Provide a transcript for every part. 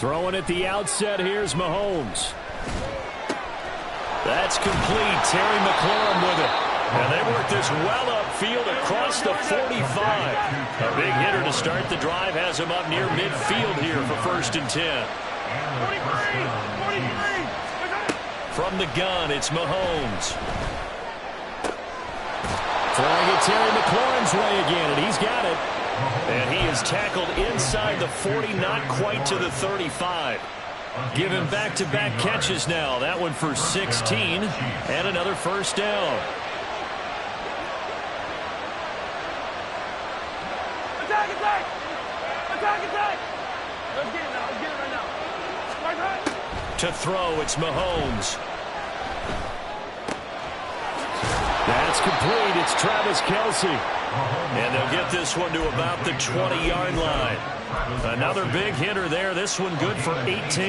Throwing at the outset, here's Mahomes. That's complete. Terry McLaurin with it. And they work this well upfield across the 45. A big hitter to start the drive has him up near midfield here for 1st and 10. 43. From the gun, it's Mahomes. Throwing it Terry McLaurin's way again, and he's got it. And he is tackled inside the 40, not quite to the 35. Given back-to-back catches now. That one for 16 and another first down. Attack, attack! Attack, attack! Let's get it now. Let's get it right now. To throw, it's Mahomes. That's complete. It's Travis Kelce. And they'll get this one to about the 20-yard line. Another big hitter there. This one good for 18. First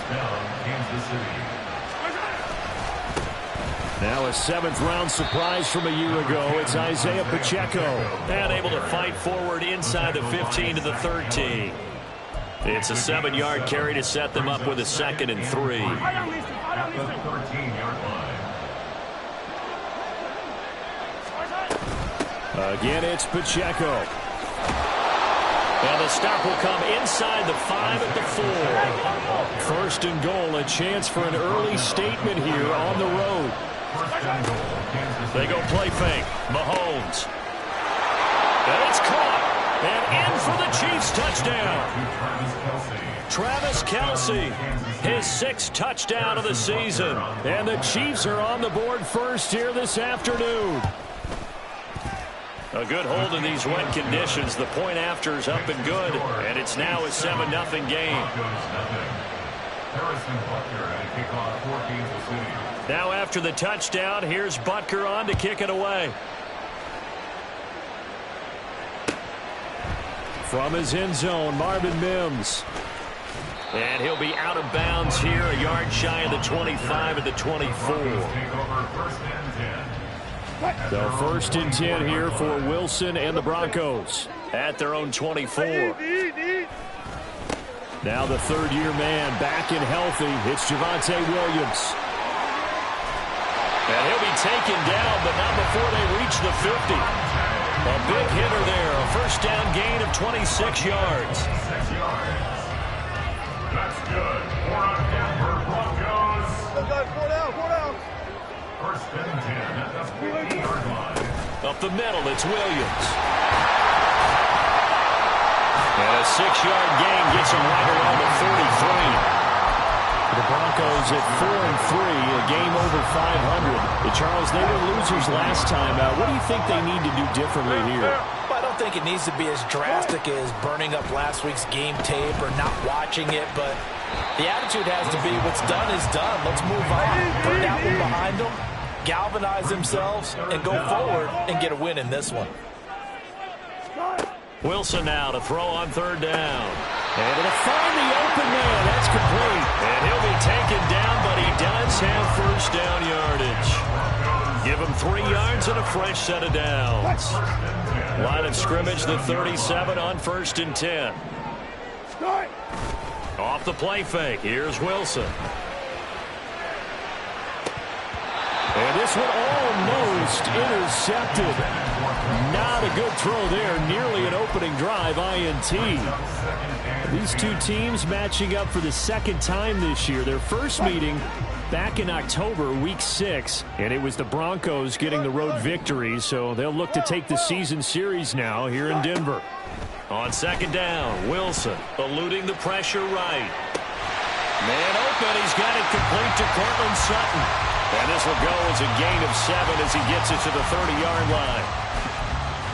down, Kansas City. Now a 7th-round surprise from a year ago. It's Isaiah Pacheco. And able to fight forward inside the 15 to the 13. It's a 7-yard carry to set them up with a 2nd and 3. The 13-yard line. Again, it's Pacheco. And the stop will come inside the 5 at the 4. 1st and goal, a chance for an early statement here on the road. They go play fake. Mahomes. And it's caught. And in for the Chiefs touchdown. Travis Kelce, his 6th touchdown of the season. And the Chiefs are on the board first here this afternoon. A good hold in these wet conditions. The point after is up and good, and it's now a 7-0 game. Now after the touchdown, here's Butker on to kick it away. From his end zone, Marvin Mims. And he'll be out of bounds here, a yard shy of the 25 at the 24. So 1st and 10 here for Wilson and the Broncos at their own 24. Now the 3rd-year man back and healthy. It's Javonte Williams. And he'll be taken down, but not before they reach the 50. A big hitter there. A 1st down gain of 26 yards. That's good. 4 on Denver Broncos. Go, 4 down, 4 down. 1st and 10 at the 50-yard line. Up the middle, it's Williams. And a 6-yard gain gets him right around the 43. The Broncos at 4-3, a game over 500. Charles, they were losers last time out. What do you think they need to do differently here? Well, I don't think it needs to be as drastic as burning up last week's game tape or not watching it, but the attitude has to be what's done is done. Let's move on. Put that one behind them, galvanize themselves, and go forward and get a win in this one. Wilson now to throw on 3rd down. Able to find the open man. That's complete. And he'll be taken down, but he does have 1st down yardage. Give him 3 yards and a fresh set of downs. Line of scrimmage, the 37 on 1st and 10. Off the play fake. Here's Wilson. And this one almost intercepted. Not a good throw there. Nearly an opening drive INT. These two teams matching up for the 2nd time this year. Their first meeting back in October, week 6. And it was the Broncos getting the road victory. So they'll look to take the season series now here in Denver. On 2nd down, Wilson eluding the pressure right. Man open. He's got it complete to Cortland Sutton. And this will go as a gain of 7 as he gets it to the 30-yard line.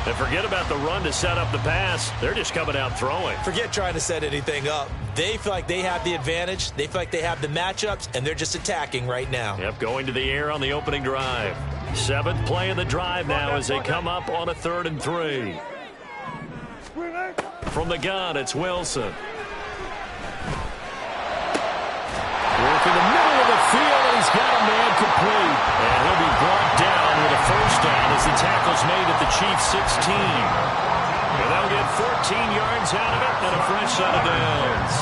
And forget about the run to set up the pass. They're just coming out throwing. Forget trying to set anything up. They feel like they have the advantage. They feel like they have the matchups, and they're just attacking right now. Yep, going to the air on the opening drive. 7th play of the drive now as they come up on a 3rd and 3. From the gun, it's Wilson. Work in the middle of the field, and he's got a man complete. And he'll be brought down with a 1st down as the tackle's made at the Chiefs' 16. And they'll get 14 yards out of it, and on a fresh set of downs.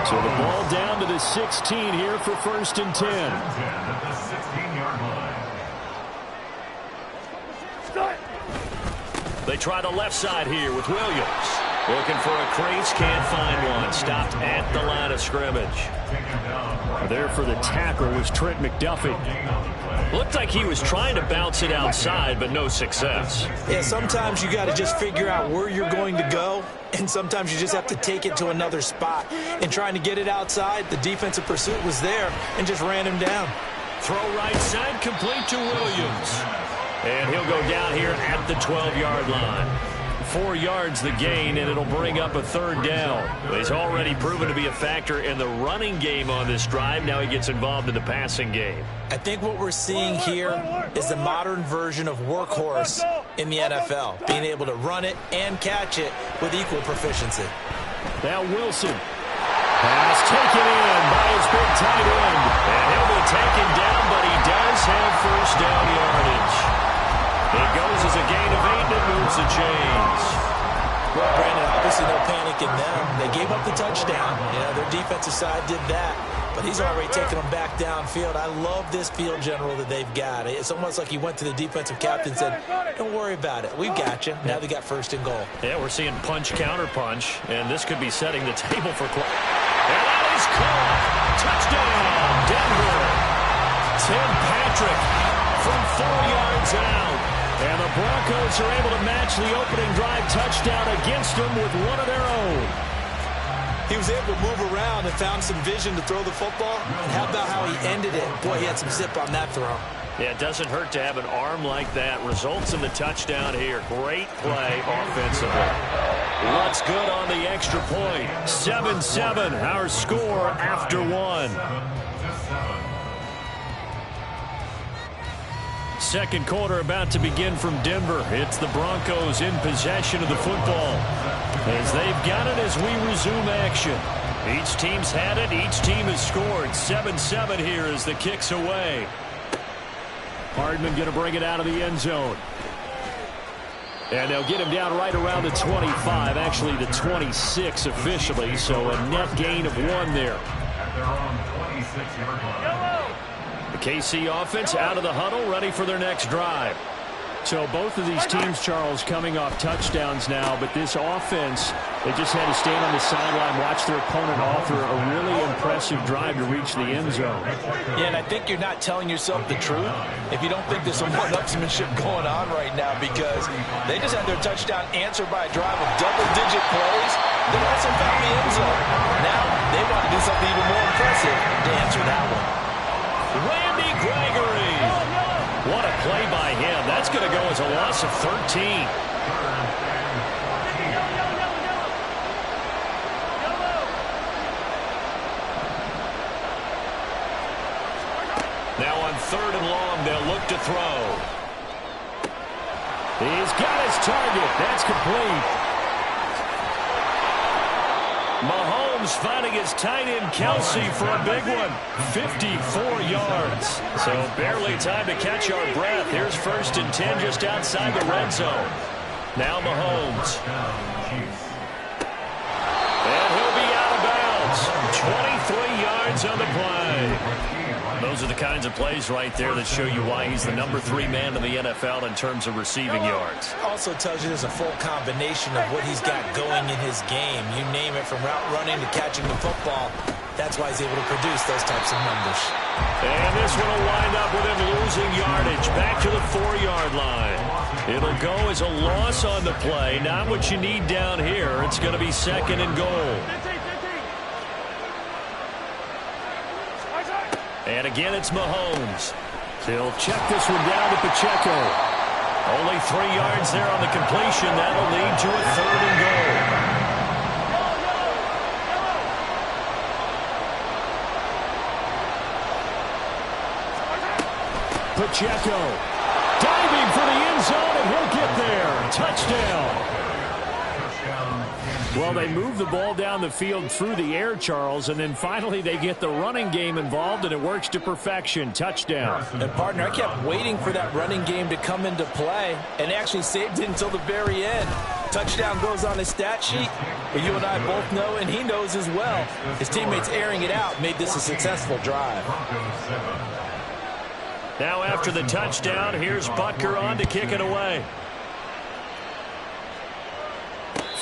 So the ball down to the 16 here for 1st and 10. At the 16-yard line. They try the left side here with Williams. Looking for a crease, can't find one. Stopped at the line of scrimmage. There for the tackle was Trent McDuffie. Looked like he was trying to bounce it outside, but no success. Yeah, sometimes you got to just figure out where you're going to go, and sometimes you just have to take it to another spot. And trying to get it outside, the defensive pursuit was there and just ran him down. Throw right side, complete to Williams. And he'll go down here at the 12-yard line. 4 yards the gain, and it'll bring up a 3rd down. He's already proven to be a factor in the running game on this drive. Now he gets involved in the passing game. I think what we're seeing here is the modern version of workhorse in the NFL, being able to run it and catch it with equal proficiency. Now Wilson. Pass taken in by his big tight end. And he'll be taken down, but he does have 1st down yardage. It goes as a gain of 8, and it moves the chains. Well, Brandon, obviously no panic in them. They gave up the touchdown. Yeah, their defensive side did that. But he's already taken them back downfield. I love this field general that they've got. It's almost like he went to the defensive captain and said, don't worry about it. We've got you. Now they got 1st and goal. Yeah, we're seeing punch, counter punch, and this could be setting the table for... And that is caught. Touchdown, Denver. Tim Patrick from 4 yards out. And the Broncos are able to match the opening drive touchdown against them with one of their own. He was able to move around and found some vision to throw the football. And how about how he ended it? Boy, he had some zip on that throw. Yeah, it doesn't hurt to have an arm like that. Results in the touchdown here. Great play offensively. What's good on the extra point? 7-7, our score after 1. Second quarter about to begin from Denver. It's the Broncos in possession of the football as they've got it as we resume action. Each team's had it. Each team has scored. 7-7 here as the kick's away. Hardman going to bring it out of the end zone. And they'll get him down right around the 25, actually the 26 officially, so a net gain of 1 there. At their own 26-yard line. The KC offense out of the huddle, ready for their next drive. So both of these teams, Charles, coming off touchdowns now, but this offense, they just had to stand on the sideline, watch their opponent offer a really impressive drive to reach the end zone. Yeah, and I think you're not telling yourself the truth if you don't think there's some one-upsmanship going on right now, because they just had their touchdown answered by a drive of double-digit plays. They also found the end zone. Now they want to do something even more impressive to answer that one. Randy Gregory. What a play by him. That's going to go as a loss of 13. Now on 3rd and long, they'll look to throw. He's got his target. That's complete. Mahomes finding his tight end Kelsey for a big one. 54 yards. So barely time to catch our breath. Here's 1st and 10 just outside the red zone. Now Mahomes. And he'll be out of bounds. 23 yards on the play. Those are the kinds of plays right there that show you why he's the number 3 man in the NFL in terms of receiving yards. Also tells you there's a full combination of what he's got going in his game. You name it, from route running to catching the football. That's why he's able to produce those types of numbers. And this one will wind up with him losing yardage back to the 4-yard line. It'll go as a loss on the play. Not what you need down here. It's going to be 2nd and goal. And again, it's Mahomes. He'll check this one down to Pacheco. Only 3 yards there on the completion. That'll lead to a 3rd and goal. Pacheco diving for the end zone, and he'll get there. Touchdown. Well, they move the ball down the field through the air, Charles, and then finally they get the running game involved, and it works to perfection. Touchdown. And, partner, I kept waiting for that running game to come into play, and actually saved it until the very end. Touchdown goes on his stat sheet, but you and I both know, and he knows as well, his teammates airing it out made this a successful drive. Now after the touchdown, here's Butker on to kick it away.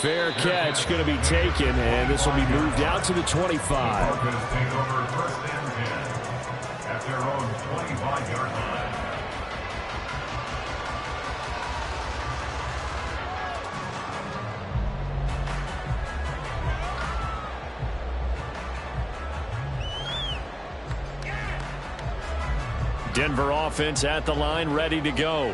Fair catch going to be taken, and this will be moved out to the 25. Broncos take over first and 10 at their own 25-yard line. Denver offense at the line, ready to go.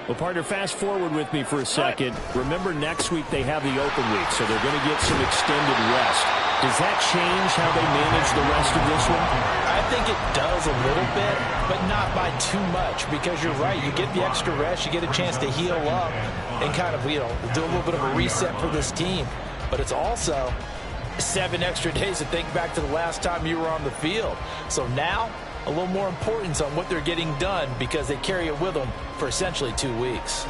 Well, partner, fast forward with me for a second. Remember, next week they have the open week, so they're going to get some extended rest. Does that change how they manage the rest of this one? I think it does a little bit, but not by too much, because you're right. You get the extra rest, you get a chance to heal up and kind of, do a little bit of a reset for this team. But it's also 7 extra days to think back to the last time you were on the field. So now, a little more importance on what they're getting done because they carry it with them for essentially 2 weeks.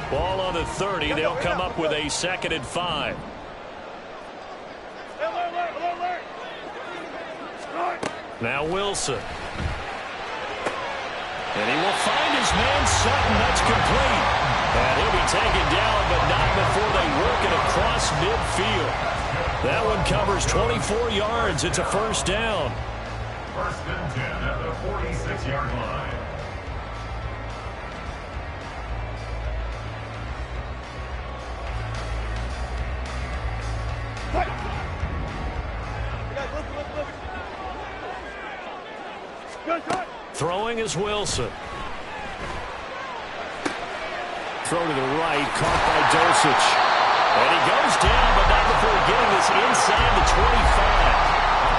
Ball on the 30. They'll come up with a 2nd and 5. Now Wilson. And he will find his man Sutton. That's complete. And he'll be taken down, but not before they work it across midfield. That one covers 24 yards. It's a first down. First and 10 at the 46-yard line. Throwing is Wilson. Throw to the right, caught by Dosich. And he goes down, but not before getting this inside the 25.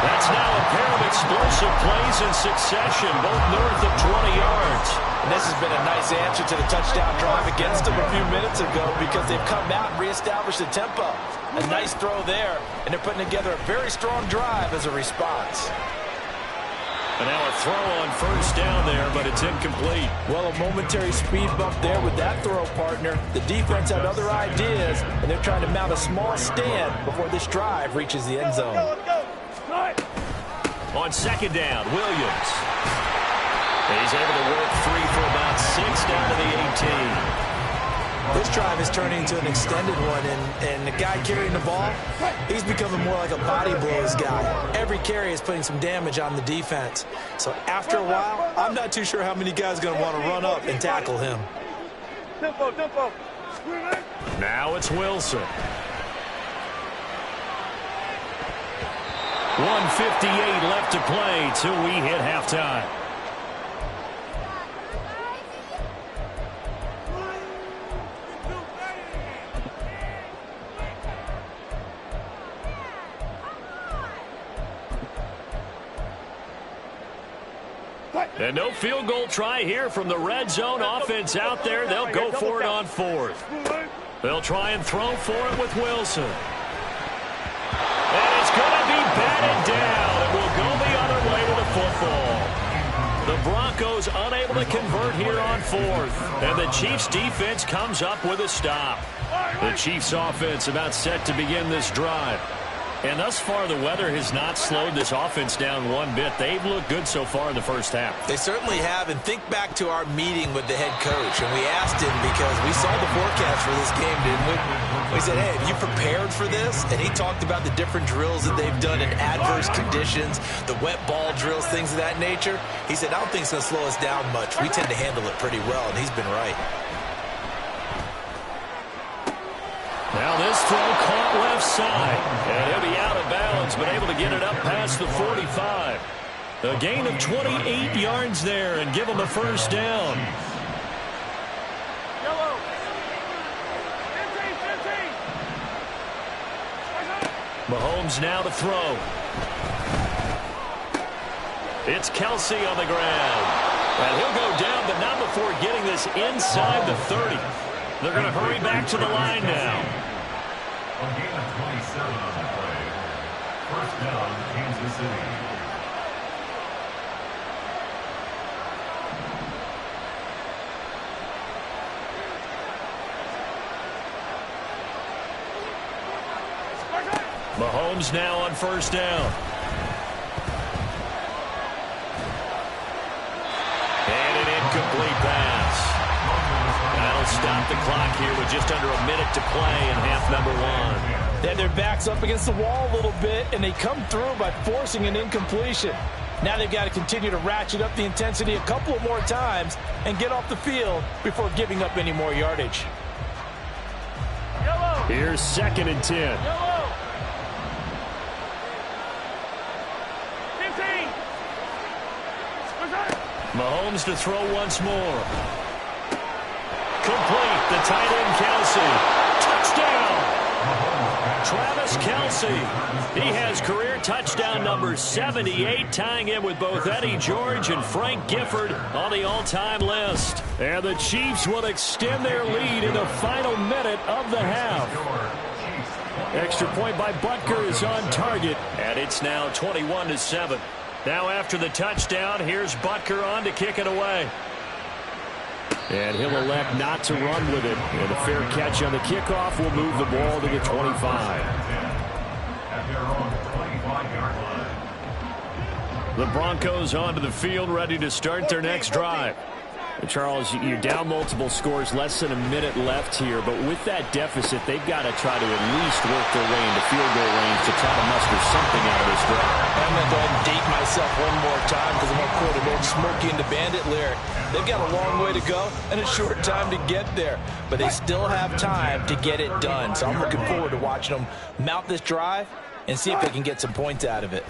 That's now a pair of explosive plays in succession, both north of 20 yards. And this has been a nice answer to the touchdown drive against them a few minutes ago because they've come out and reestablished the tempo. A nice throw there, and they're putting together a very strong drive as a response. And now a throw on first down there, but it's incomplete. Well, a momentary speed bump there with that throw, partner. The defense had other ideas, and they're trying to mount a small stand before this drive reaches the end zone. On second down, Williams. He's able to work 3 for about 6 down to the 18. This drive is turning into an extended one, and the guy carrying the ball, he's becoming more like a body blows guy. Every carry is putting some damage on the defense. So after a while, I'm not too sure how many guys are going to want to run up and tackle him. Tempo. Now it's Wilson. 1:58 left to play till we hit halftime. And no field goal try here from the red zone offense out there. They'll go for it on 4th. They'll try and throw for it with Wilson. And it's going to be batted down. It will go the other way to the football. The Broncos unable to convert here on 4th. And the Chiefs defense comes up with a stop. The Chiefs offense about set to begin this drive. And thus far, the weather has not slowed this offense down one bit. They've looked good so far in the first half. They certainly have. And think back to our meeting with the head coach. And we asked him because we saw the forecast for this game, didn't we? We said, hey, have you prepared for this? And he talked about the different drills that they've done in adverse conditions, the wet ball drills, things of that nature. He said, I don't think it's going to slow us down much. We tend to handle it pretty well, and he's been right. Now this throw caught left side. And he'll be out of bounds, but able to get it up past the 45. A gain of 28 yards there and give him a first down. Mahomes now to throw. It's Kelsey on the ground. And he'll go down, but not before getting this inside the 30. They're going to hurry back to the line now. A gain of 27 on the play. First down, Kansas City. Mahomes now on first down. And an incomplete pass. That'll stop the clock here with just under a minute to play in half number one. They had their backs up against the wall a little bit, and they come through by forcing an incompletion. Now they've got to continue to ratchet up the intensity a couple more times and get off the field before giving up any more yardage. Yellow. Here's 2nd and 10. Yellow. 15. Mahomes to throw once more. Complete. The tight end, Kelce. Touchdown. Travis Kelce. He has career touchdown number 78, tying him with both Eddie George and Frank Gifford on the all-time list. And the Chiefs will extend their lead in the final minute of the half. Extra point by Butker is on target, and it's now 21-7. Now after the touchdown, here's Butker on to kick it away. And he'll elect not to run with it. And a fair catch on the kickoff will move the ball to the 25. The Broncos onto the field, ready to start their next drive. And Charles, you're down multiple scores, less than a minute left here. But with that deficit, they've got to try to at least work their way into field goal range to try to muster something out of this drive. I'm going to go ahead and date myself one more time because I'm going to quote an old Smokey and the Bandit lyric. They've got a long way to go and a short time to get there. But they still have time to get it done. So I'm looking forward to watching them mount this drive and see if they can get some points out of it.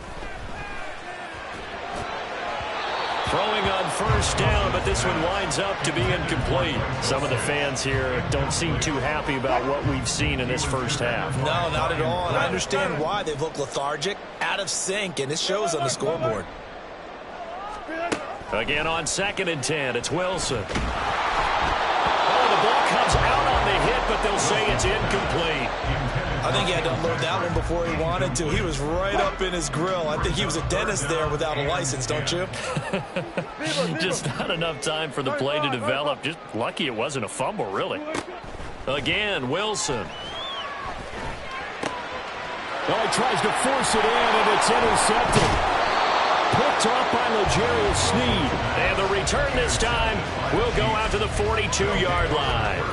Throwing on first down, but this one winds up to be incomplete. Some of the fans here don't seem too happy about what we've seen in this first half. No, not at all, and I understand why. They've looked lethargic, out of sync, and it shows on the scoreboard. Again on 2nd and 10, it's Wilson. Oh, the ball comes out on the hit, but they'll say it's incomplete. I think he had to unload that one before he wanted to. He was right up in his grill. I think he was a dentist there without a license, don't you? Just not enough time for the play to develop. Just lucky it wasn't a fumble, really. Again, Wilson. Oh, he tries to force it in, and it's intercepted. Picked off by L'Jarius Sneed. And the return this time will go out to the 42-yard line.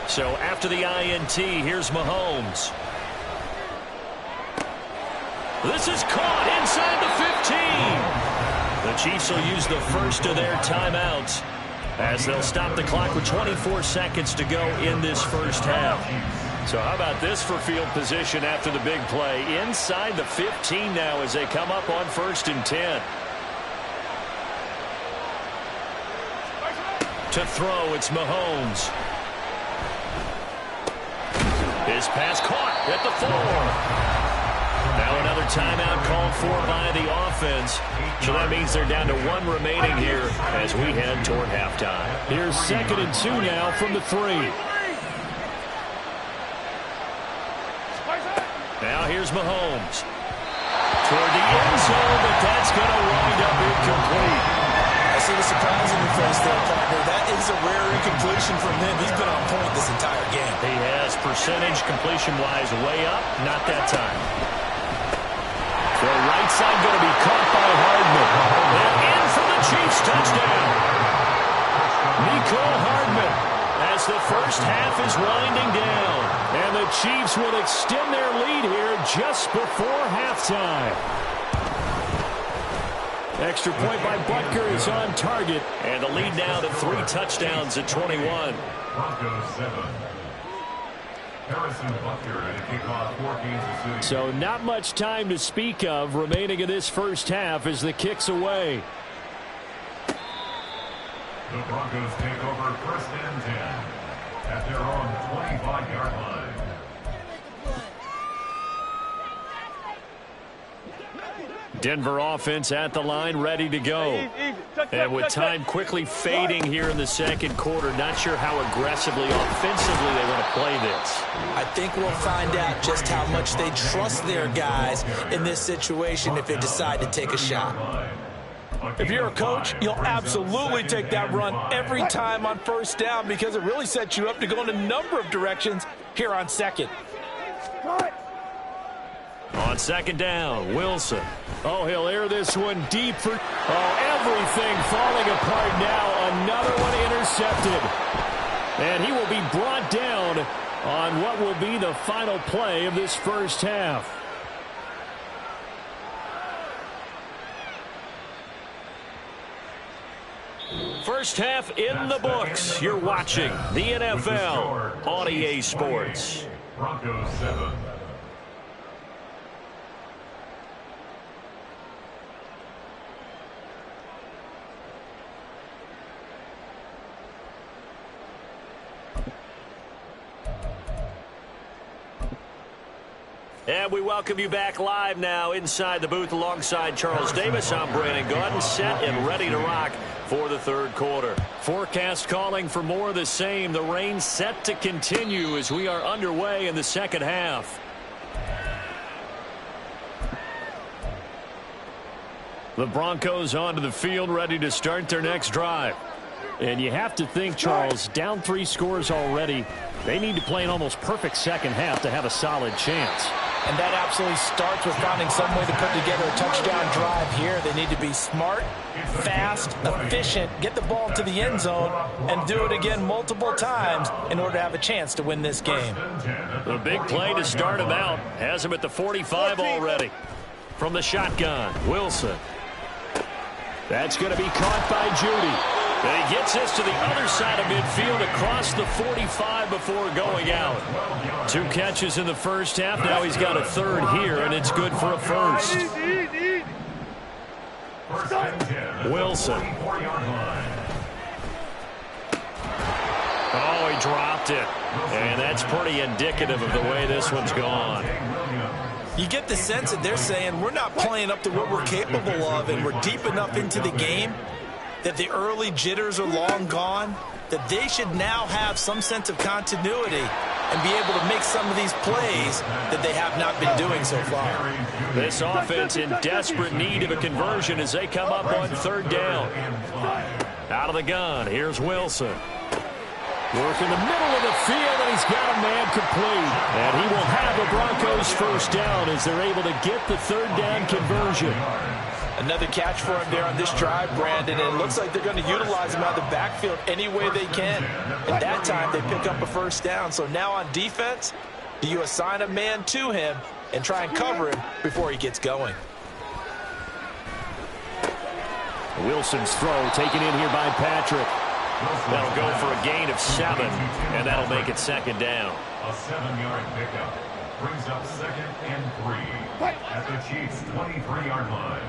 So after the INT, here's Mahomes. This is caught inside the 15. The Chiefs will use the first of their timeouts as they'll stop the clock with 24 seconds to go in this first half. So how about this for field position after the big play? Inside the 15 now as they come up on 1st and 10. To throw, it's Mahomes. His pass caught at the 4. Now another timeout called for by the offense. So that means they're down to 1 remaining here as we head toward halftime. Here's 2nd and 2 now from the 3. Now here's Mahomes. Toward the end zone, but that's going to wind up incomplete. I see the surprise in your face there, partner. That is a rare incompletion from him. He's been on point this entire game. He has percentage completion-wise way up. Not that time. The right side going to be caught by Hardman. And in for the Chiefs touchdown. Nicole Hardman as the first half is winding down. And the Chiefs will extend their lead here just before halftime. Extra point by Butker is on target. And the lead now to 3 touchdowns at 21. Broncos 7. Harrison Butker at a kickoff for Kansas City. So not much time to speak of remaining in this first half as the kick's away. The Broncos take over 1st and 10 at their own 25-yard line. Denver offense at the line, ready to go. And with time quickly fading here in the second quarter, not sure how aggressively, offensively they want to play this. I think we'll find out just how much they trust their guys in this situation if they decide to take a shot. If you're a coach, you'll absolutely take that run every time on first down because it really sets you up to go in a number of directions here on second. On second down, Wilson. Oh, he'll air this one deep for... Oh, everything falling apart now. Another one intercepted. And he will be brought down on what will be the final play of this first half. First half in the books. You're watching the NFL on EA Sports. Broncos 7. And we welcome you back live now inside the booth alongside Charles Davis. I'm Brandon Gaudin, set and ready to rock for the third quarter. Forecast calling for more of the same. The rain set to continue as we are underway in the second half. The Broncos onto the field, ready to start their next drive. And you have to think, Charles, down 3 scores already. They need to play an almost perfect second half to have a solid chance. And that absolutely starts with finding some way to put together a touchdown drive here. They need to be smart, fast, efficient, get the ball to the end zone, and do it again multiple times in order to have a chance to win this game. The big play to start him out has him at the 45 already. From the shotgun, Wilson. That's going to be caught by Judy. And he gets this to the other side of midfield across the 45 before going out. 2 catches in the first half. Now he's got a third here, and it's good for a first. Wilson. Oh, he dropped it. And that's pretty indicative of the way this one's gone. You get the sense that they're saying we're not playing up to what we're capable of, and we're deep enough into the game that the early jitters are long gone, that they should now have some sense of continuity and be able to make some of these plays that they have not been doing so far. This offense in desperate need of a conversion as they come up on third down. Out of the gun, here's Wilson. Work in the middle of the field, and he's got a man complete. And he will have the Broncos first down as they're able to get the third down conversion. Another catch for him there on this drive, Brandon, and it looks like they're going to utilize him out of the backfield any way they can. And that time they pick up a first down. So now on defense, do you assign a man to him and try and cover him before he gets going? Wilson's throw taken in here by Patrick. That'll go for a gain of 7, and that'll make it second down. A 7-yard pickup brings up 2nd and 3 at the Chiefs' 23-yard line.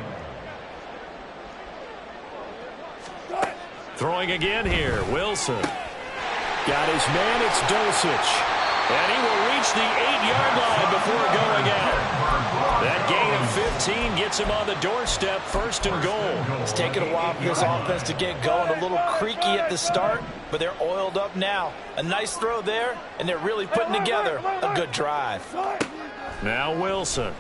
Throwing again here, Wilson. Got his man, it's Dulcich. And he will reach the 8-yard line before going out. That gain of 15 gets him on the doorstep, 1st and goal. It's taken a while for this offense to get going. A little creaky at the start, but they're oiled up now. A nice throw there, and they're really putting together a good drive. Now Wilson.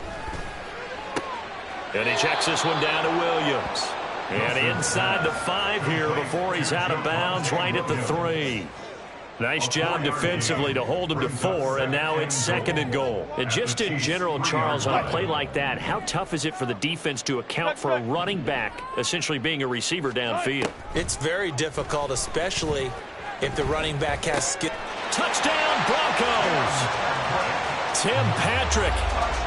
And he checks this one down to Williams. And inside the 5 here before he's out of bounds, right at the 3. Nice job defensively to hold him to 4, and now it's 2nd and goal. And just in general, Charles, on a play like that, how tough is it for the defense to account for a running back essentially being a receiver downfield? It's very difficult, especially if the running back has skill. Touchdown, Broncos! Tim Patrick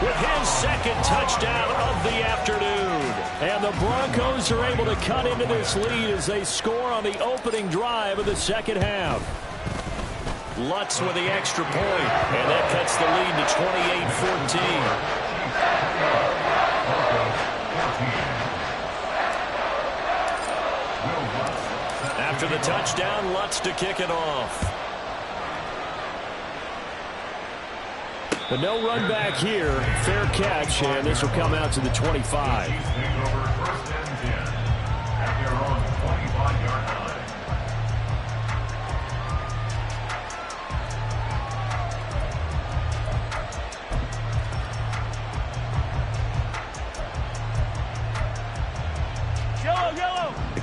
with his 2nd touchdown of the afternoon. And the Broncos are able to cut into this lead as they score on the opening drive of the second half. Lutz with the extra point, and that cuts the lead to 28-14. After the touchdown, Lutz to kick it off. But no run back here. Fair catch, and this will come out to the 25.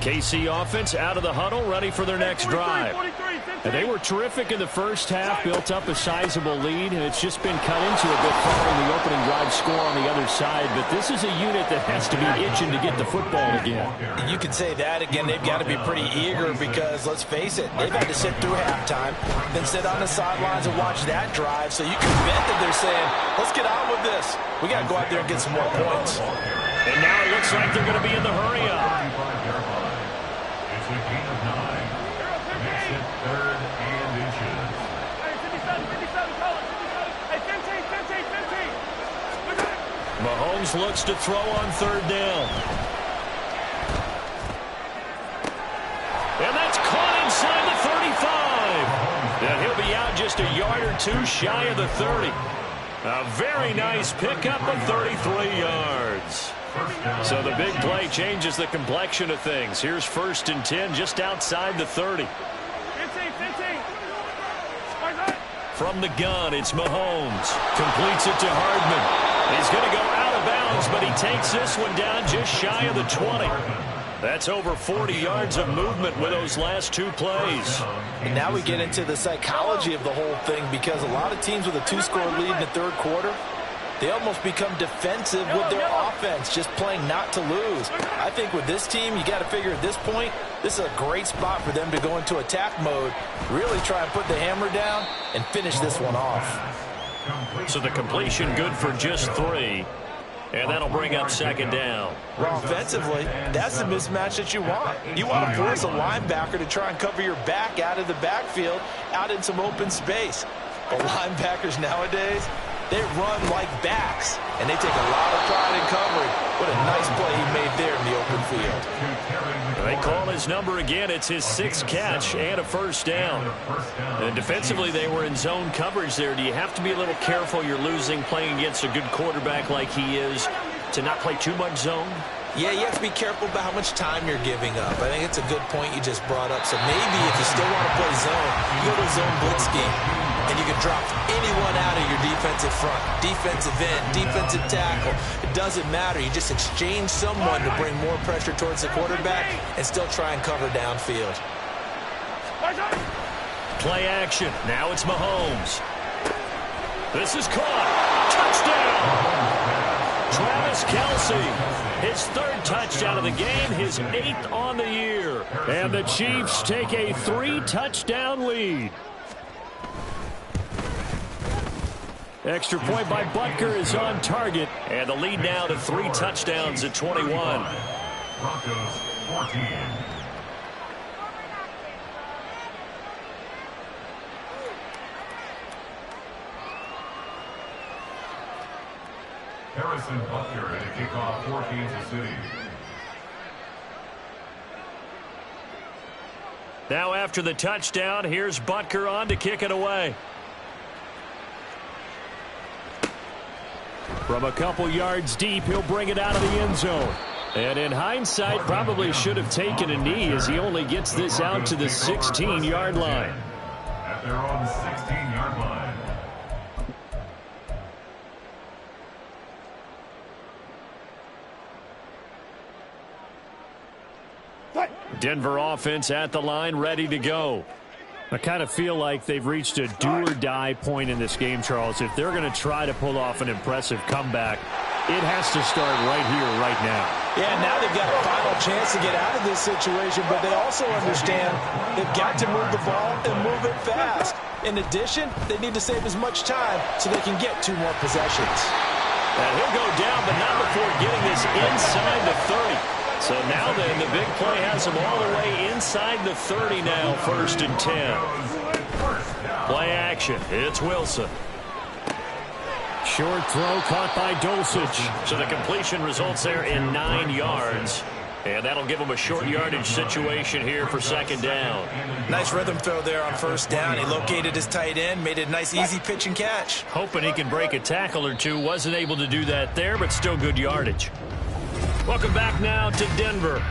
KC offense out of the huddle, ready for their next drive. And they were terrific in the first half, built up a sizable lead, and it's just been cut into a bit following the opening drive score on the other side. But this is a unit that has to be itching to get the football again. You could say that again. They've got to be pretty eager because, let's face it, they've had to sit through halftime, then sit on the sidelines and watch that drive. So you can bet that they're saying, let's get on with this. We got to go out there and get some more points. And now it looks like they're going to be in the hurry-up. It's a gain of 9. Makes it 3rd and inches. Hey, 57, call it. 57. Hey, 15. Mahomes looks to throw on 3rd down. And that's caught inside the 35. And he'll be out just a yard or two shy of the 30. A very nice pickup of 33 yards. So the big play changes the complexion of things. Here's 1st and 10 just outside the 30. 15. From the gun, it's Mahomes. Completes it to Hardman. He's going to go out of bounds, but he takes this one down just shy of the 20. That's over 40 yards of movement with those last 2 plays. And now we get into the psychology of the whole thing, because a lot of teams with a 2-score lead in the 3rd quarter, they almost become defensive with their offense, just playing not to lose. I think with this team, you got to figure at this point, this is a great spot for them to go into attack mode, really try and put the hammer down and finish this one off. So the completion good for just 3. And that'll bring up 2nd down. Well, offensively, that's the mismatch that you want. You want to force a linebacker to try and cover your back out of the backfield, out in some open space. But linebackers nowadays, they run like backs, and they take a lot of pride in covering. What a nice play he made there in the open field. They call his number again. It's his 6th catch and a 1st down. And defensively, they were in zone coverage there. Do you have to be a little careful? You're losing playing against a good quarterback like he is to not play too much zone? Yeah, you have to be careful about how much time you're giving up. I think it's a good point you just brought up. So maybe if you still want to play zone, you go to a zone blitz scheme, and you can drop anyone out of your defensive front, defensive end, defensive tackle. It doesn't matter. You just exchange someone to bring more pressure towards the quarterback and still try and cover downfield. Play action. Now it's Mahomes. This is caught. Touchdown! Travis Kelce, his 3rd touchdown of the game, his 8th on the year. And the Chiefs take a 3-touchdown lead. Extra point by Butker is on target, and the lead now to 3 touchdowns at 21. Broncos 14. Harrison Butker at a kickoff for Kansas City. Now after the touchdown, here's Butker on to kick it away. From a couple yards deep, he'll bring it out of the end zone. And in hindsight, probably should have taken a knee as he only gets this out to the 16-yard line. At their own 16-yard line. Denver offense at the line, ready to go. I kind of feel like they've reached a do-or-die point in this game, Charles. If they're going to try to pull off an impressive comeback, it has to start right here, right now. Yeah, now they've got a final chance to get out of this situation, but they also understand they've got to move the ball and move it fast. In addition, they need to save as much time so they can get 2 more possessions. And he'll go down, but not before getting this inside the 30. So now then, the big play has him all the way inside the 30 now, 1st and 10. Play action. It's Wilson. Short throw caught by Dulcich. So the completion results there in 9 yards. And that'll give him a short yardage situation here for second down. Nice rhythm throw there on first down. He located his tight end, made it a nice, easy pitch and catch. Hoping he can break a tackle or two. Wasn't able to do that there, but still good yardage. Welcome back now to Denver.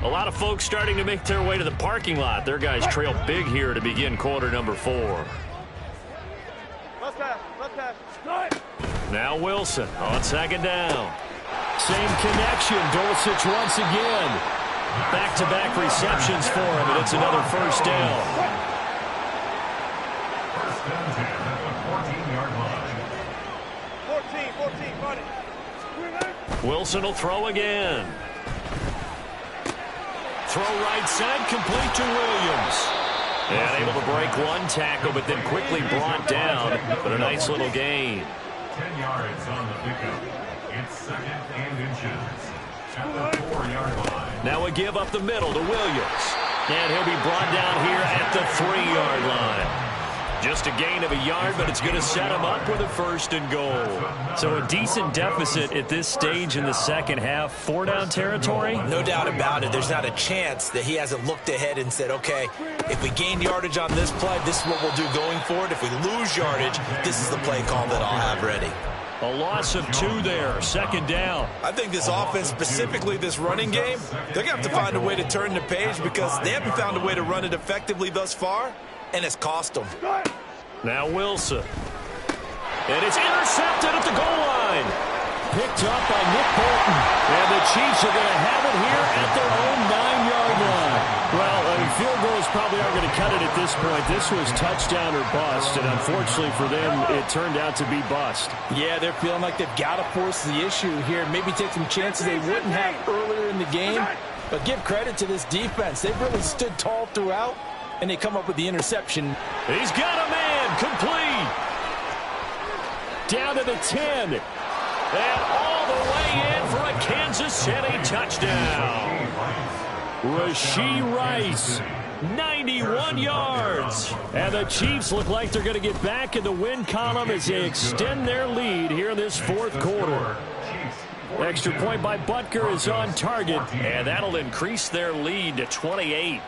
A lot of folks starting to make their way to the parking lot. Their guys trail big here to begin quarter number 4. Now Wilson on second down. Same connection. Dulcich once again. Back-to-back receptions for him, and it's another first down. First and 10 at the 14-yard line. 14, Wilson will throw again. Throw right side, complete to Williams. And able to break one tackle, but then quickly brought down. But a nice little gain. 10 yards on the pickup. It's second and inches at the 4-yard line. Now a give up the middle to Williams. And he'll be brought down here at the 3-yard line. Just a gain of a yard, but it's going to set him up with a first and goal. So a decent deficit at this stage in the second half. 4-down territory? No doubt about it. There's not a chance that he hasn't looked ahead and said, okay, if we gain yardage on this play, this is what we'll do going forward. If we lose yardage, this is the play call that I'll have ready. A loss of 2 there, second down. I think this offense, specifically this running game, they're going to have to find a way to turn the page because they haven't found a way to run it effectively thus far, and it's cost them. Now Wilson. And it's intercepted at the goal line. Picked up by Nick Bolton. And the Chiefs are going to have it here at their own 9-yard line. Well, field goals probably aren't going to cut it at this point. This was touchdown or bust, and unfortunately for them, it turned out to be bust. Yeah, they're feeling like they've got to force the issue here. Maybe take some chances they wouldn't have earlier in the game. But give credit to this defense. They've really stood tall throughout, and they come up with the interception. He's got a man, complete. Down to the 10. And all the way in for a Kansas City touchdown. Rashee Rice, 91 yards. And the Chiefs look like they're going to get back in the win column as they extend their lead here in this fourth quarter. Extra point by Butker is on target, and that'll increase their lead to 28.